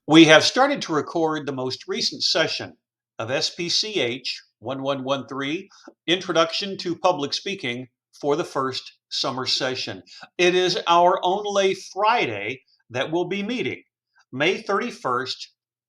We have started to record the most recent session of SPCH 1113, Introduction to Public Speaking, for the first summer session. It is our only Friday that we'll be meeting, May 31st,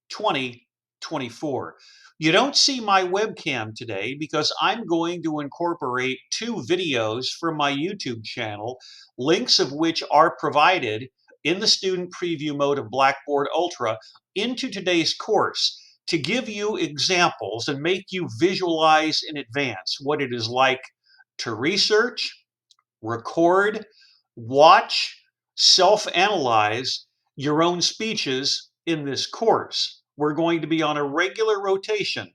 2024. You don't see my webcam today because I'm going to incorporate two videos from my YouTube channel, links of which are provided in the student preview mode of Blackboard Ultra into today's course to give you examples and make you visualize in advance what it is like to research, record, watch, self-analyze your own speeches in this course. We're going to be on a regular rotation,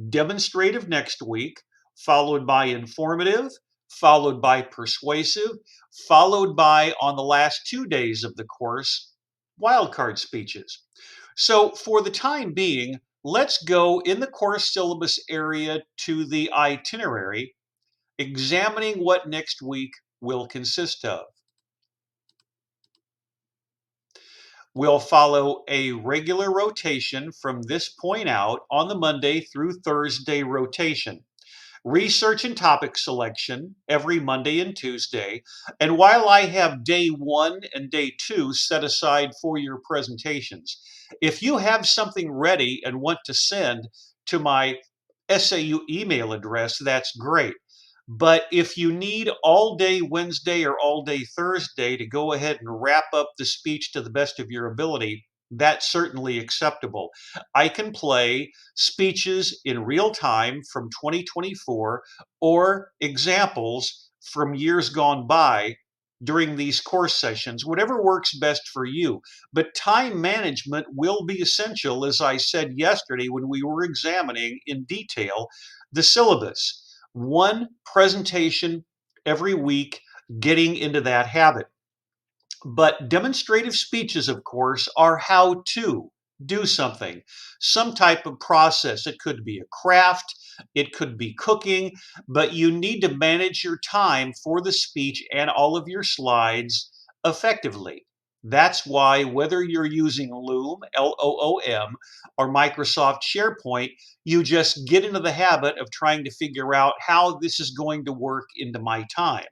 demonstrative next week, followed by informative, followed by persuasive, followed by, on the last 2 days of the course, wildcard speeches. So for the time being, let's go in the course syllabus area to the itinerary, examining what next week will consist of. We'll follow a regular rotation from this point out on the Monday through Thursday rotation. Research and topic selection every Monday and Tuesday. And while I have day 1 and day 2 set aside for your presentations, if you have something ready and want to send to my SAU email address, that's great. But if you need all day Wednesday or all day Thursday to go ahead and wrap up the speech to the best of your ability, that's certainly acceptable. I can play speeches in real time from 2024 or examples from years gone by during these course sessions, whatever works best for you. But time management will be essential, as I said yesterday when we were examining in detail the syllabus. One presentation every week, getting into that habit. But demonstrative speeches, of course, are how to do something, some type of process. It could be a craft, it could be cooking, but you need to manage your time for the speech and all of your slides effectively. That's why whether you're using Loom, Loom, or Microsoft SharePoint, you just get into the habit of trying to figure out how this is going to work into my time,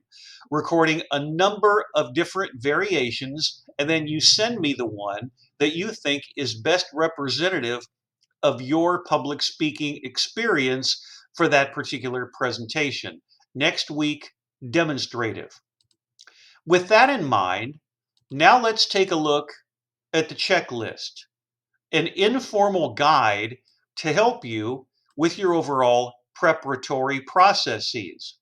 recording a number of different variations, and then you send me the one that you think is best representative of your public speaking experience for that particular presentation. Next week, demonstrative. With that in mind, now let's take a look at the checklist, an informal guide to help you with your overall preparatory processes: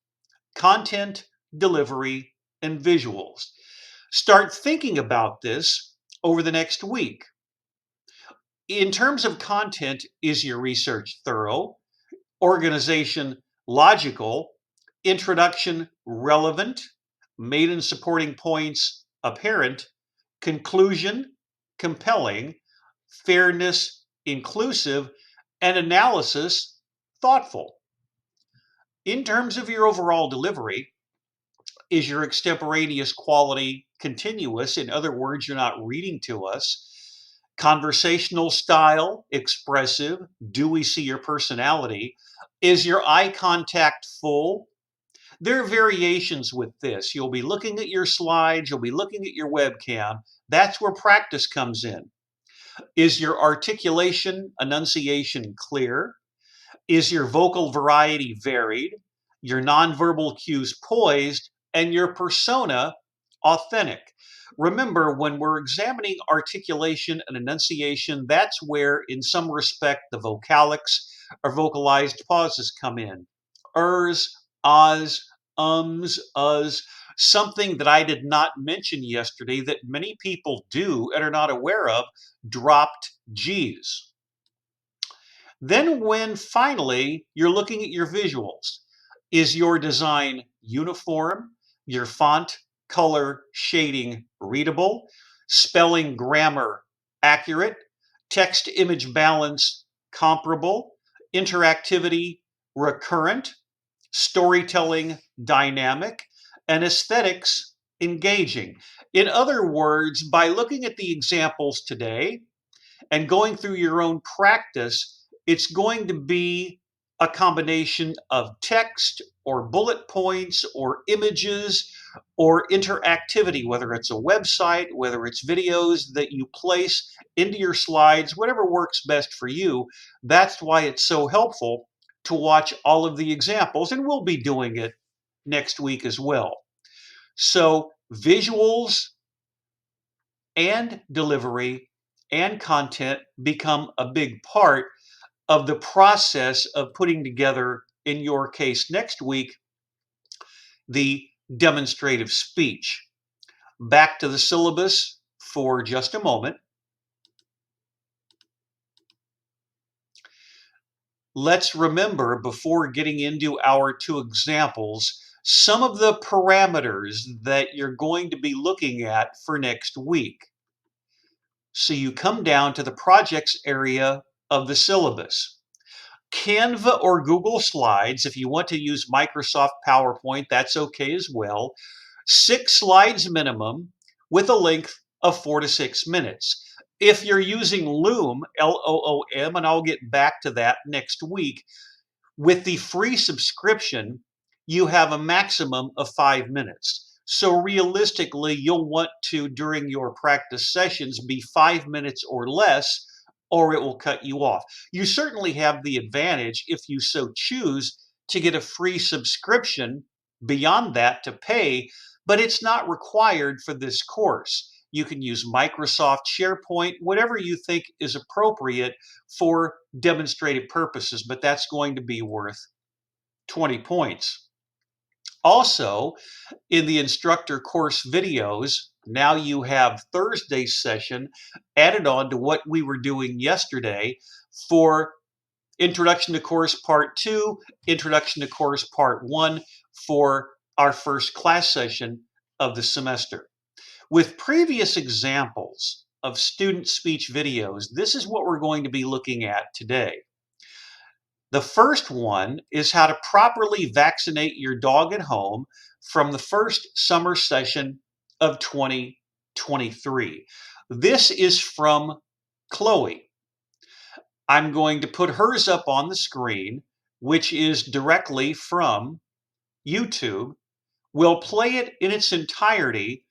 content, delivery, and visuals. Start thinking about this over the next week. In terms of content, is your research thorough? Organization logical? Introduction relevant? Main and supporting points apparent? Conclusion compelling? Fairness inclusive? And analysis thoughtful? In terms of your overall delivery, is your extemporaneous quality continuous? In other words, you're not reading to us. Conversational style, expressive. Do we see your personality? Is your eye contact full? There are variations with this. You'll be looking at your slides, you'll be looking at your webcam. That's where practice comes in. Is your articulation, enunciation clear? Is your vocal variety varied? Your nonverbal cues poised? And your persona authentic? Remember, when we're examining articulation and enunciation, that's where, in some respect, the vocalics or vocalized pauses come in. Ers, ahs, ums, us, something that I did not mention yesterday that many people do and are not aware of, dropped G's. Then when finally you're looking at your visuals, is your design uniform, your font, color, shading readable, spelling, grammar accurate, text image balance comparable, interactivity recurrent, storytelling dynamic, and aesthetics engaging? In other words, by looking at the examples today, And going through your own practice, it's going to be a combination of text or bullet points or images or interactivity, whether it's a website, whether it's videos that you place into your slides, whatever works best for you. That's why it's so helpful to watch all of the examples, and we'll be doing it next week as well. So visuals and delivery and content become a big part of the process of putting together, in your case next week, the demonstrative speech. Back to the syllabus for just a moment. Let's remember, before getting into our two examples, some of the parameters that you're going to be looking at for next week. So you come down to the projects area of the syllabus. Canva or Google Slides, if you want to use Microsoft PowerPoint, that's okay as well. 6 slides minimum with a length of 4 to 6 minutes. If you're using Loom, Loom, and I'll get back to that next week, with the free subscription, you have a maximum of 5 minutes. So realistically, you'll want to, during your practice sessions, be 5 minutes or less, or it will cut you off. You certainly have the advantage, if you so choose, to get a free subscription beyond that to pay, but it's not required for this course. You can use Microsoft SharePoint, whatever you think is appropriate for demonstrative purposes, but that's going to be worth 20 points. Also, in the instructor course videos, now you have Thursday's session added on to what we were doing yesterday for Introduction to Course Part 2, Introduction to Course Part 1 for our first class session of the semester. With previous examples of student speech videos, this is what we're going to be looking at today. The first one is how to properly vaccinate your dog at home from the first summer session of 2023. This is from Chloe. I'm going to put hers up on the screen, which is directly from YouTube. We'll play it in its entirety,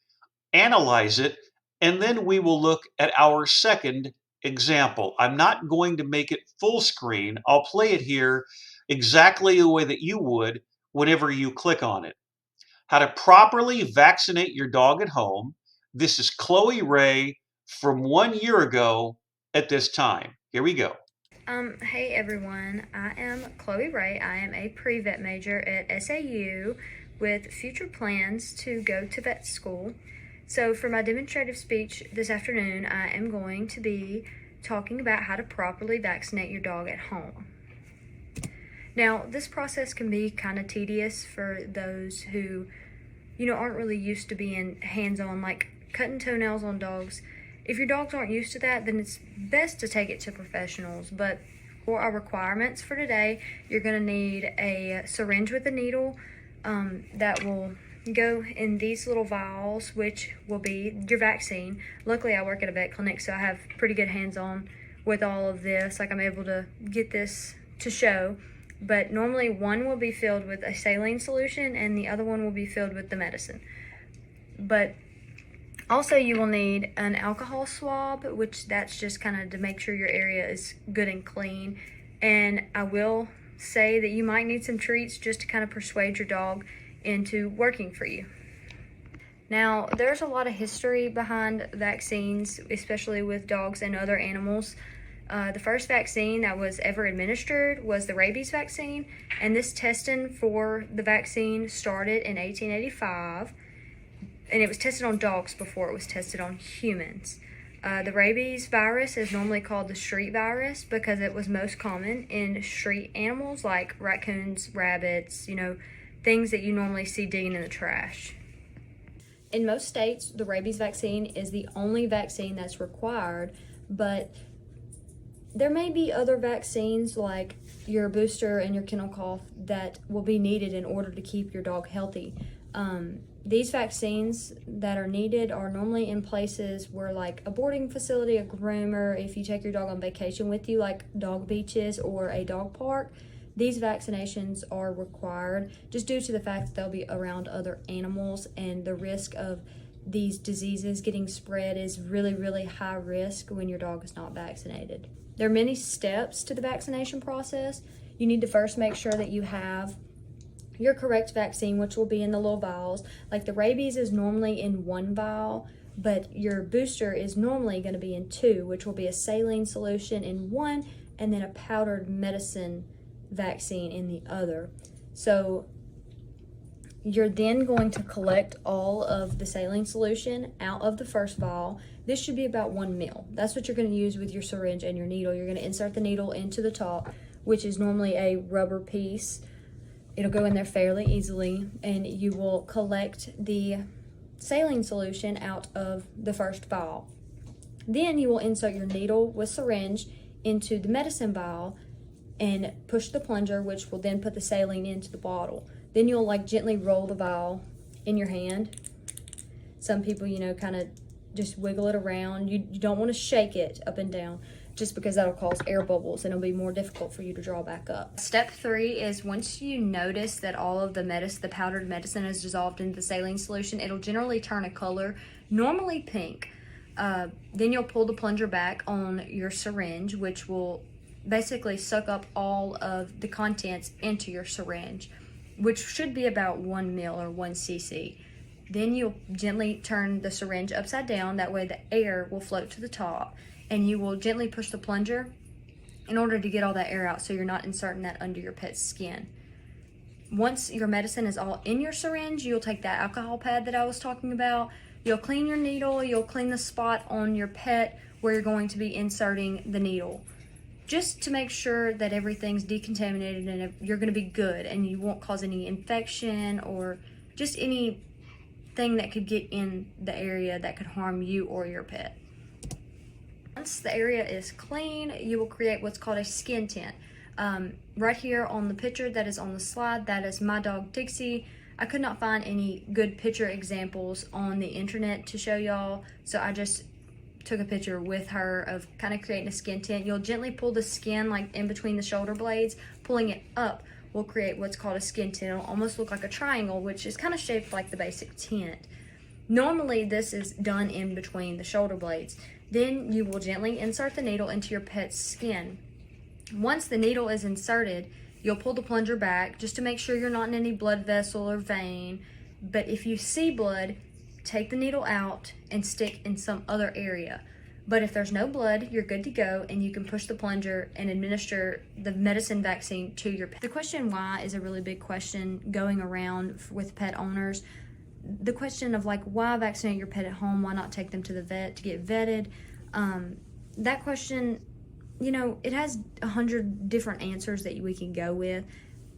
analyze it, and then we will look at our second example. I'm not going to make it full screen. I'll play it here exactly the way that you would whenever you click on it. How to properly vaccinate your dog at home. This is Chloe Ray from 1 year ago at this time. Here we go. Hey everyone, I am Chloe Ray. I am a pre-vet major at SAU with future plans to go to vet school. So for my demonstrative speech this afternoon, I am going to be talking about how to properly vaccinate your dog at home. Now, this process can be kind of tedious for those who, aren't really used to being hands-on, like cutting toenails on dogs. If your dogs aren't used to that, then it's best to take it to professionals. But for our requirements for today, you're going to need a syringe with a needle that will go in these little vials, which will be your vaccine. Luckily, I work at a vet clinic, so I have pretty good hands-on with all of this. Like, I'm able to get this to show. But normally one will be filled with a saline solution and the other one will be filled with the medicine. But also, you will need an alcohol swab, which that's just kind of to make sure your area is good and clean. And I will say that you might need some treats just to kind of persuade your dog into working for you. Now, there's a lot of history behind vaccines, especially with dogs and other animals. The first vaccine that was ever administered was the rabies vaccine, and this testing for the vaccine started in 1885. And it was tested on dogs before it was tested on humans. The rabies virus is normally called the street virus because it was most common in street animals like raccoons, rabbits, things that you normally see digging in the trash. In most states, the rabies vaccine is the only vaccine that's required, but there may be other vaccines like your booster and your kennel cough that will be needed in order to keep your dog healthy. these vaccines that are needed are normally in places where, like a boarding facility, a groomer, if you take your dog on vacation with you, like dog beaches or a dog park, these vaccinations are required just due to the fact that they'll be around other animals, and the risk of these diseases getting spread is really, really high risk when your dog is not vaccinated. There are many steps to the vaccination process. You need to first make sure that you have your correct vaccine, which will be in the little vials. Like the rabies is normally in one vial, but your booster is normally going to be in two, which will be a saline solution in one and then a powdered medicine vaccine in the other. So you're then going to collect all of the saline solution out of the first vial. This should be about 1 ml. That's what you're going to use with your syringe and your needle. You're going to insert the needle into the top, which is normally a rubber piece. It'll go in there fairly easily, and you will collect the saline solution out of the first vial. Then you will insert your needle with syringe into the medicine vial and push the plunger, which will then put the saline into the bottle. Then you'll like gently roll the vial in your hand. Some people, kind of just wiggle it around. You don't want to shake it up and down, just because that'll cause air bubbles and it'll be more difficult for you to draw back up. Step 3 is once you notice that all of the powdered medicine is dissolved into the saline solution, it'll generally turn a color, normally pink. Then you'll pull the plunger back on your syringe, which will basically suck up all of the contents into your syringe, which should be about 1 ml or 1 cc. Then you'll gently turn the syringe upside down, that way the air will float to the top, and you will gently push the plunger in order to get all that air out so you're not inserting that under your pet's skin. Once your medicine is all in your syringe, you'll take that alcohol pad that I was talking about, you'll clean your needle, you'll clean the spot on your pet where you're going to be inserting the needle, just to make sure that everything's decontaminated and you're going to be good and you won't cause any infection or just anything that could get in the area that could harm you or your pet. Once the area is clean, you will create what's called a skin tint. Right here on the picture that is on the slide, that is my dog Dixie. I could not find any good picture examples on the internet to show y'all, so I just took a picture with her of kind of creating a skin tint. You'll gently pull the skin like in between the shoulder blades. Pulling it up will create what's called a skin tint. It'll almost look like a triangle, which is kind of shaped like the basic tint. Normally this is done in between the shoulder blades. Then you will gently insert the needle into your pet's skin. Once the needle is inserted, you'll pull the plunger back just to make sure you're not in any blood vessel or vein. But if you see blood, take the needle out and stick in some other area. But if there's no blood, you're good to go, and you can push the plunger and administer the medicine vaccine to your pet. The question why is a really big question going around with pet owners. The question of like, why vaccinate your pet at home? Why not take them to the vet to get vetted? That question, it has 100 different answers that we can go with.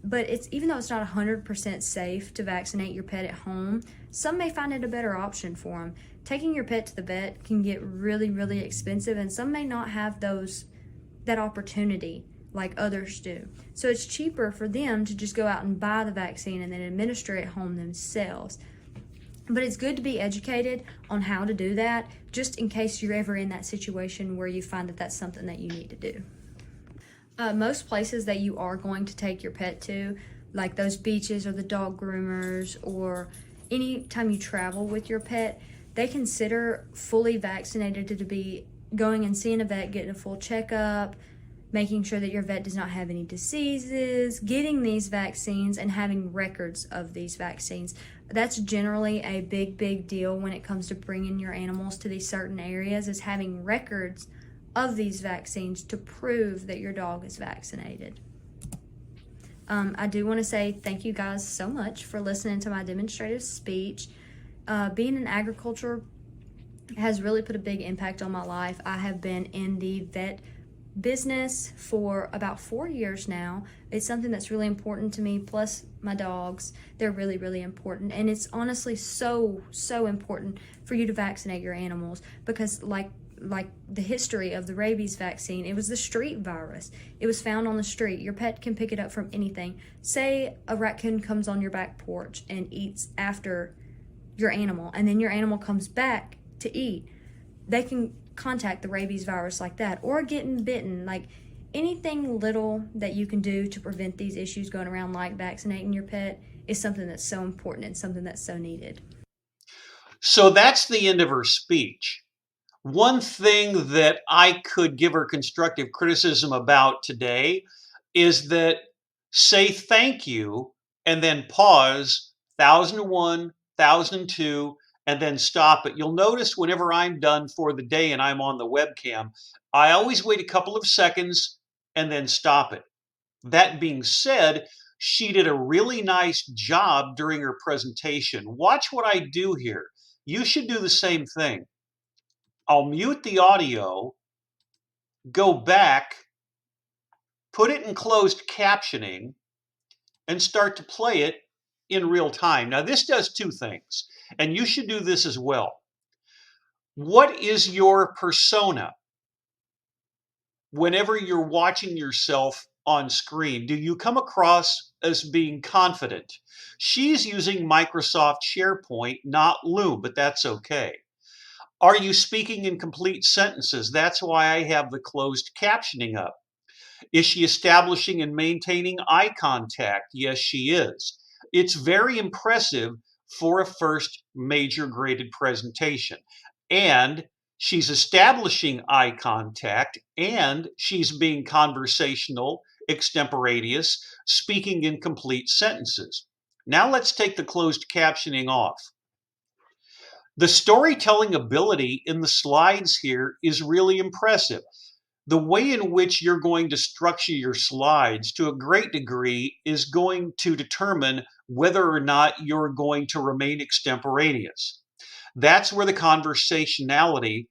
But even though it's not 100% safe to vaccinate your pet at home, some may find it a better option for them. Taking your pet to the vet can get really, really expensive, and some may not have that opportunity like others do. So it's cheaper for them to just go out and buy the vaccine and then administer it at home themselves. But it's good to be educated on how to do that, just in case you're ever in that situation where you find that that's something that you need to do. Most places that you are going to take your pet to, like those beaches or the dog groomers, or any time you travel with your pet, they consider fully vaccinated to be going and seeing a vet, getting a full checkup, making sure that your vet does not have any diseases, getting these vaccines, and having records of these vaccines. That's generally a big, big deal when it comes to bringing your animals to these certain areas, is having records of these vaccines to prove that your dog is vaccinated. I do want to say thank you guys so much for listening to my demonstrative speech. Being in agriculture has really put a big impact on my life. I have been in the vet business for about 4 years now. It's something that's really important to me, plus my dogs. They're really, really important. And it's honestly so important for you to vaccinate your animals, because like the history of the rabies vaccine, it was the street virus. It was found on the street. Your pet can pick it up from anything. Say a raccoon comes on your back porch and eats after your animal and then your animal comes back to eat, they can contact the rabies virus like that, or getting bitten. Like anything little that you can do to prevent these issues going around, like vaccinating your pet, is something that's so important and something that's so needed. So that's the end of her speech. One thing that I could give her constructive criticism about today is that say thank you and then pause 1001, 1002, and then stop it. You'll notice whenever I'm done for the day and I'm on the webcam, I always wait a couple of seconds and then stop it. That being said, she did a really nice job during her presentation. Watch what I do here. You should do the same thing. I'll mute the audio, go back, put it in closed captioning, and start to play it in real time. Now, this does two things, and you should do this as well. What is your persona whenever you're watching yourself on screen? Do you come across as being confident? She's using Microsoft SharePoint, not Loom, but that's okay. Are you speaking in complete sentences? That's why I have the closed captioning up. Is she establishing and maintaining eye contact? Yes, she is. It's very impressive for a first major graded presentation. And she's establishing eye contact and she's being conversational, extemporaneous, speaking in complete sentences. Now let's take the closed captioning off. The storytelling ability in the slides here is really impressive. The way in which you're going to structure your slides to a great degree is going to determine whether or not you're going to remain extemporaneous. That's where the conversationality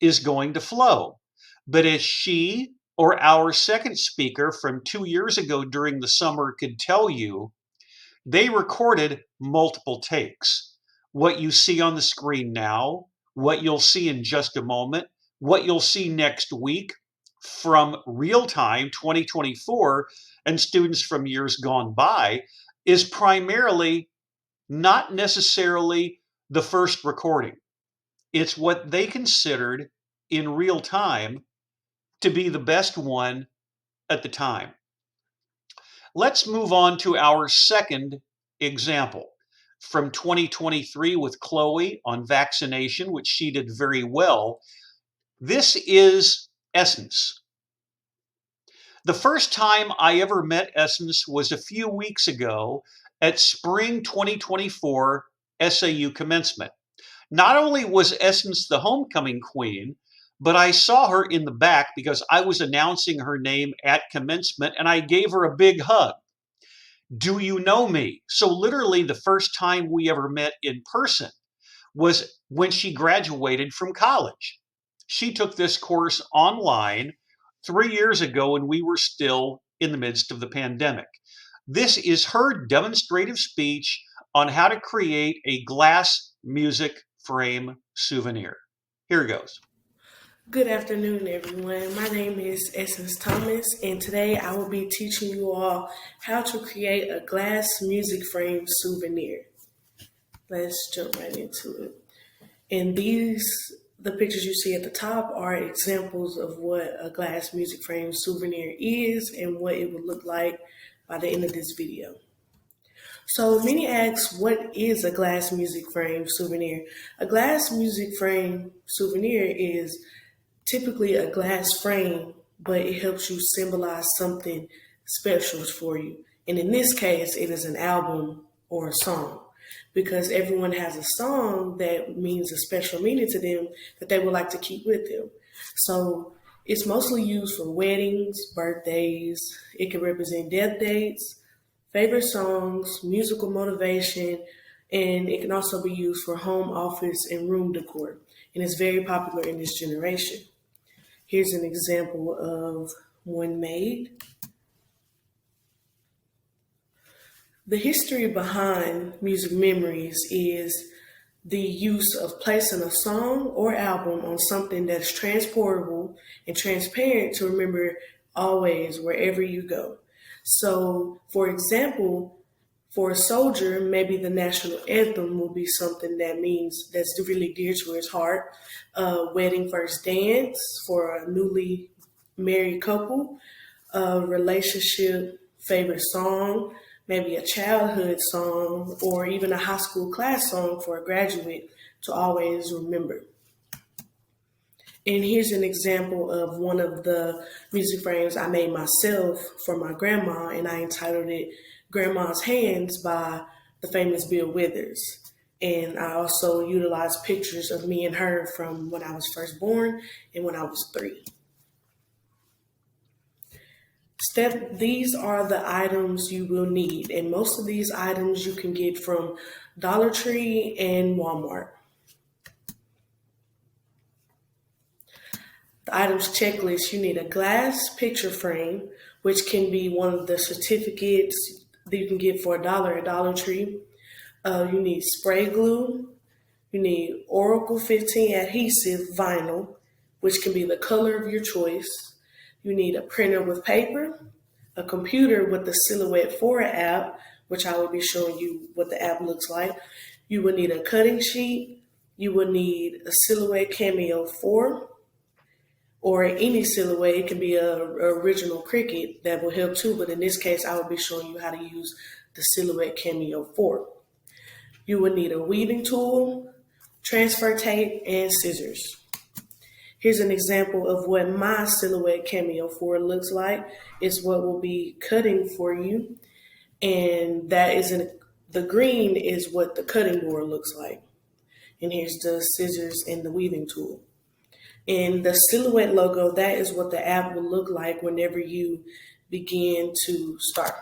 is going to flow. But as she or our second speaker from 2 years ago during the summer could tell you, they recorded multiple takes. What you see on the screen now, what you'll see in just a moment, what you'll see next week from real time 2024 and students from years gone by is primarily not necessarily the first recording. It's what they considered in real time to be the best one at the time. Let's move on to our second example from 2023 with Chloe on vaccination, which she did very well. This is Essence. The first time I ever met Essence was a few weeks ago at Spring 2024 SAU commencement. Not only was Essence the homecoming queen, but I saw her in the back because I was announcing her name at commencement and I gave her a big hug. Do you know me? So, literally, the first time we ever met in person was when she graduated from college. She took this course online 3 years ago when we were still in the midst of the pandemic. This is her demonstrative speech on how to create a glass music frame souvenir. Here it goes. Good afternoon, everyone. My name is Essence Thomas, and today I will be teaching you all how to create a glass music frame souvenir. Let's jump right into it. And the pictures you see at the top are examples of what a glass music frame souvenir is and what it would look like by the end of this video. So many ask, what is a glass music frame souvenir? A glass music frame souvenir is typically a glass frame, but it helps you symbolize something special for you. And in this case, it is an album or a song, because everyone has a song that means a special meaning to them that they would like to keep with them. So it's mostly used for weddings, birthdays. It can represent death dates, favorite songs, musical motivation, and it can also be used for home office and room decor. And it's very popular in this generation. Here's an example of one made. The history behind music memories is the use of placing a song or album on something that's transportable and transparent to remember always wherever you go. So, for example, For a soldier, maybe the national anthem will be something that means that's really dear to his heart. Wedding first dance for a newly married couple, a relationship favorite song, maybe a childhood song, or even a high school class song for a graduate to always remember. And here's an example of one of the music frames I made myself for my grandma, and I entitled it Grandma's Hands by the famous Bill Withers. And I also utilized pictures of me and her from when I was first born and when I was 3. These are the items you will need, and most of these items you can get from Dollar Tree and Walmart. The items checklist, you need a glass picture frame, which can be one of the certificates that you can get for $1 at Dollar Tree. You need spray glue. You need Oracle 15 adhesive vinyl, which can be the color of your choice. You need a printer with paper, a computer with the Silhouette 4 app, which I will be showing you what the app looks like. You will need a cutting sheet. You will need a Silhouette Cameo 4, or any Silhouette. It can be a original Cricut that will help too, but in this case, I will be showing you how to use the Silhouette Cameo 4. You will need a weaving tool, transfer tape, and scissors. Here's an example of what my Silhouette Cameo 4 looks like. It's what will be cutting for you, and the green is what the cutting board looks like. And here's the scissors and the weaving tool. And the Silhouette logo, that is what the app will look like whenever you begin to start.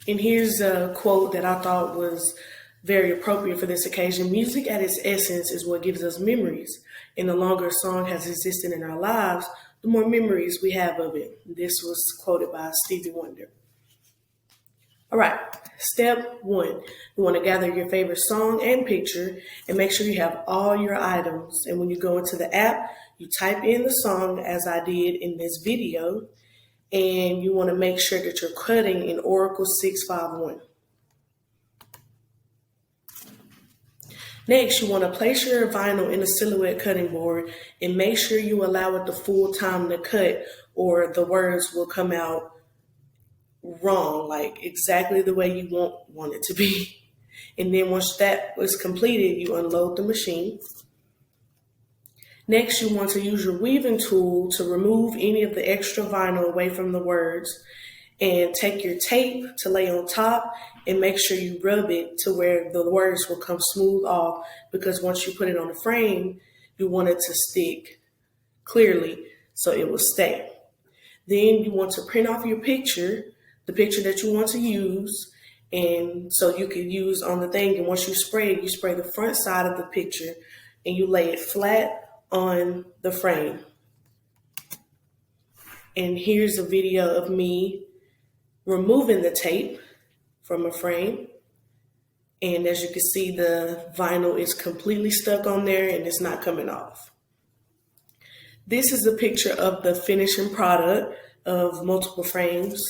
And here's a quote that I thought was very appropriate for this occasion. Music at its essence is what gives us memories. And the longer a song has existed in our lives, the more memories we have of it. This was quoted by Stevie Wonder. All right, step 1, you want to gather your favorite song and picture and make sure you have all your items. And when you go into the app, you type in the song as I did in this video, and you want to make sure that you're cutting in Oracle 651. Next, you want to place your vinyl in a Silhouette cutting board and make sure you allow it the full time to cut, or the words will come out wrong, like exactly the way you want it to be. And then once that was completed, you unload the machine. Next, you want to use your weaving tool to remove any of the extra vinyl away from the words, and take your tape to lay on top and make sure you rub it to where the words will come smooth off, because once you put it on the frame, you want it to stick clearly so it will stay. Then you want to print off your picture, the picture that you want to use, and so you can use on the thing. And once you spray it, you spray the front side of the picture and you lay it flat on the frame. And here's a video of me removing the tape from a frame. And as you can see, the vinyl is completely stuck on there and it's not coming off. This is a picture of the finishing product of multiple frames.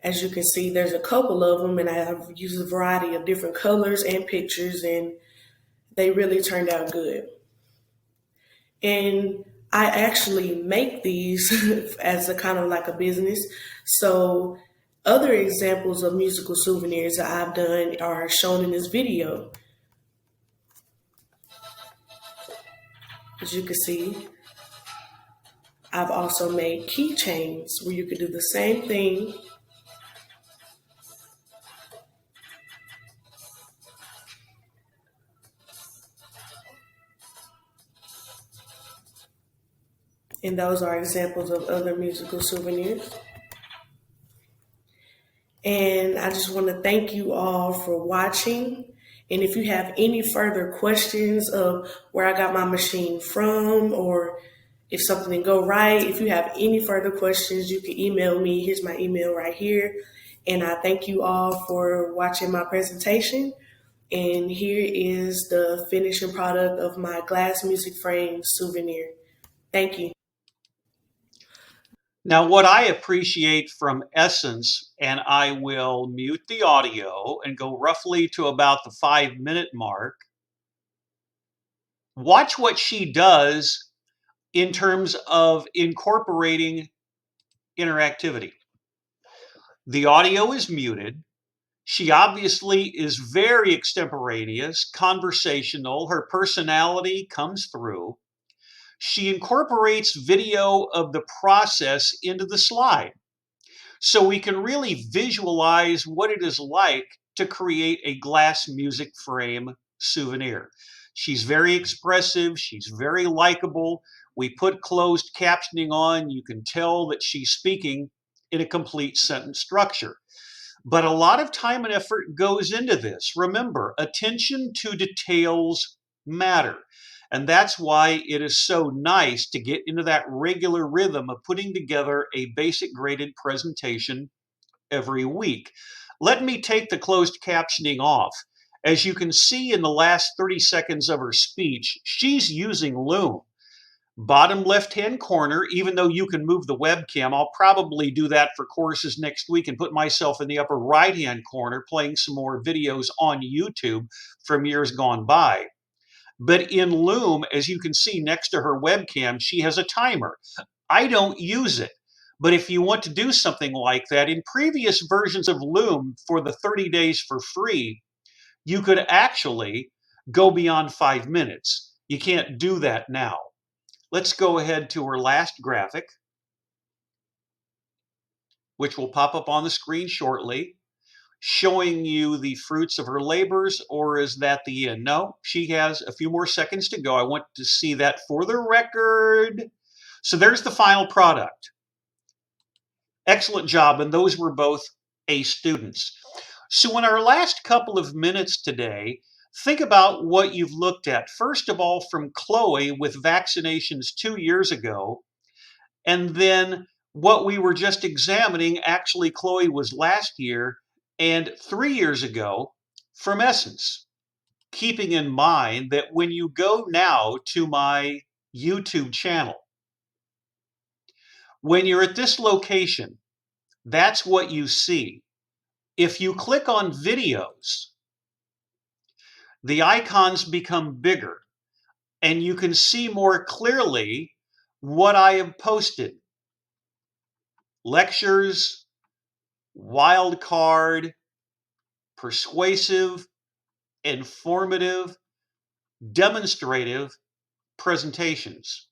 As you can see, there's a couple of them, and I've used a variety of different colors and pictures, and they really turned out good. And I actually make these as a kind of like a business. So other examples of musical souvenirs that I've done are shown in this video. As you can see, I've also made keychains where you could do the same thing. And those are examples of other musical souvenirs. And I just want to thank you all for watching. And if you have any further questions of where I got my machine from, or if something didn't go right, if you have any further questions, you can email me. Here's my email right here. And I thank you all for watching my presentation. And here is the finishing product of my glass music frame souvenir. Thank you. Now, what I appreciate from Essence, and I will mute the audio and go roughly to about the 5-minute mark. Watch what she does in terms of incorporating interactivity. The audio is muted. She obviously is very extemporaneous, conversational. Her personality comes through. She incorporates video of the process into the slide. So we can really visualize what it is like to create a glass music frame souvenir. She's very expressive. She's very likable. We put closed captioning on. You can tell that she's speaking in a complete sentence structure. But a lot of time and effort goes into this. Remember, attention to details matter. And that's why it is so nice to get into that regular rhythm of putting together a basic graded presentation every week. Let me take the closed captioning off. As you can see in the last 30 seconds of her speech, she's using Loom. Bottom left-hand corner, even though you can move the webcam, I'll probably do that for courses next week and put myself in the upper right-hand corner playing some more videos on YouTube from years gone by. But in Loom, as you can see next to her webcam, she has a timer. I don't use it. But if you want to do something like that, in previous versions of Loom for the 30 days for free, you could actually go beyond 5 minutes. You can't do that now. Let's go ahead to our last graphic, which will pop up on the screen shortly, showing you the fruits of her labors, or is that the end? No, she has a few more seconds to go. I want to see that for the record. So there's the final product. Excellent job, and those were both A students. So in our last couple of minutes today, think about what you've looked at. First of all, from Chloe with vaccinations 2 years ago, and then what we were just examining, actually, Chloe, was last year, and 3 years ago from Essence. Keeping in mind that when you go now to my YouTube channel, when you're at this location, that's what you see. If you click on videos, the icons become bigger and you can see more clearly what I have posted. Lectures, wild card, persuasive, informative, demonstrative presentations.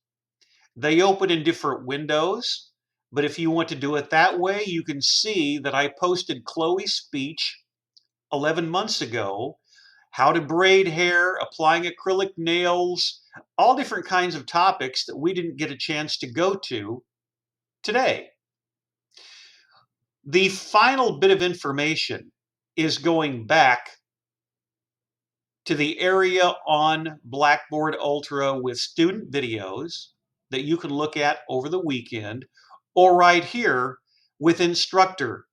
They open in different windows, but if you want to do it that way, you can see that I posted Chloe's speech 11 months ago, how to braid hair, applying acrylic nails, all different kinds of topics that we didn't get a chance to go to today. The final bit of information is going back to the area on Blackboard Ultra with student videos that you can look at over the weekend, or right here with instructor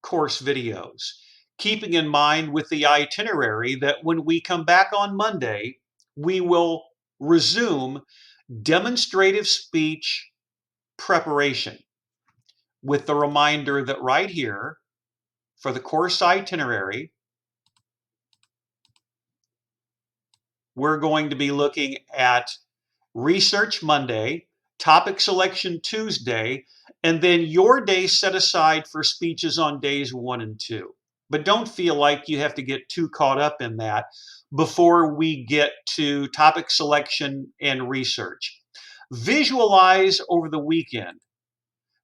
course videos. Keeping in mind with the itinerary that when we come back on Monday, we will resume demonstrative speech preparation with the reminder that right here for the course itinerary, we're going to be looking at Research Monday, Topic Selection Tuesday, and then your day set aside for speeches on days 1 and 2. But don't feel like you have to get too caught up in that before we get to topic selection and research. Visualize over the weekend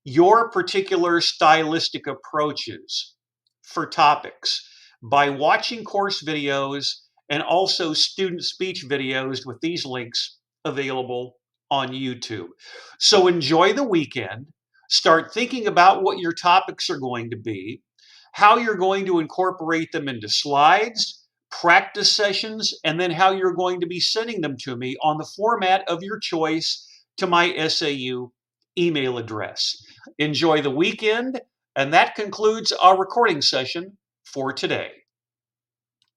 your particular stylistic approaches for topics by watching course videos and also student speech videos with these links available on YouTube. So enjoy the weekend. Start thinking about what your topics are going to be, how you're going to incorporate them into slides, practice sessions, and then how you're going to be sending them to me on the format of your choice to my SAU email address. Enjoy the weekend, and that concludes our recording session for today.